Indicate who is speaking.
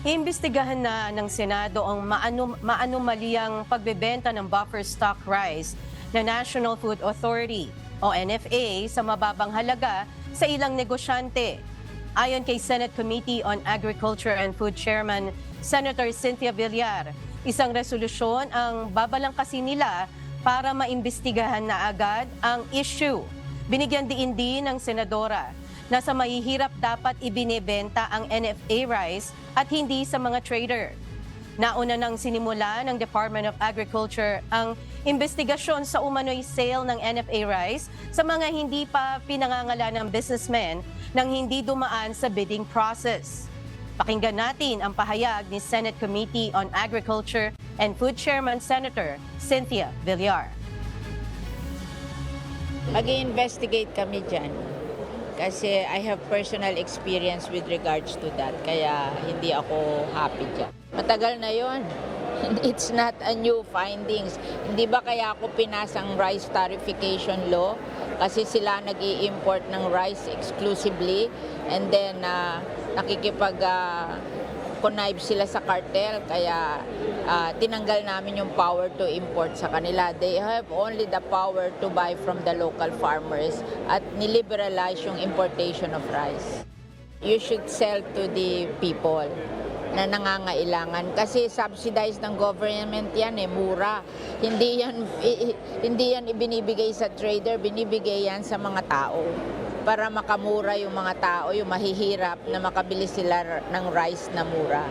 Speaker 1: Iimbestigahan na ng Senado ang maanumalyang pagbebenta ng buffer stock rice na National Food Authority o NFA sa mababang halaga sa ilang negosyante. Ayon kay Senate Committee on Agriculture and Food Chairman Senator Cynthia Villar, isang resolusyon ang babalangkasin nila para maimbestigahan na agad ang issue. Binigyan din ng senadora na sa mahihirap dapat ibinebenta ang NFA rice at hindi sa mga trader. Nauna nang sinimula ng Department of Agriculture ang investigasyon sa umano'y sale ng NFA rice sa mga hindi pa pinangangalan ng businessmen nang hindi dumaan sa bidding process. Pakinggan natin ang pahayag ni Senate Committee on Agriculture and Food Chairman Senator Cynthia Villar.
Speaker 2: Mag-i-investigate kami dyan. Kasi I have personal experience with regards to that. Kaya hindi ako happy dyan. Matagal na yon. It's not a new findings. Hindi ba kaya ako pinasang rice tarification law? Kasi sila nag-i-import ng rice exclusively. And then connive sila sa cartel. Kaya tinanggal namin yung power to import sa kanila. They have only the power to buy from the local farmers at niliberalize yung importation of rice. You should sell to the people na nangangailangan kasi subsidized ng government yan mura. Hindi yan ibinibigay sa trader, binibigay yan sa mga tao para makamura yung mga tao, yung mahihirap na makabili sila ng rice na mura.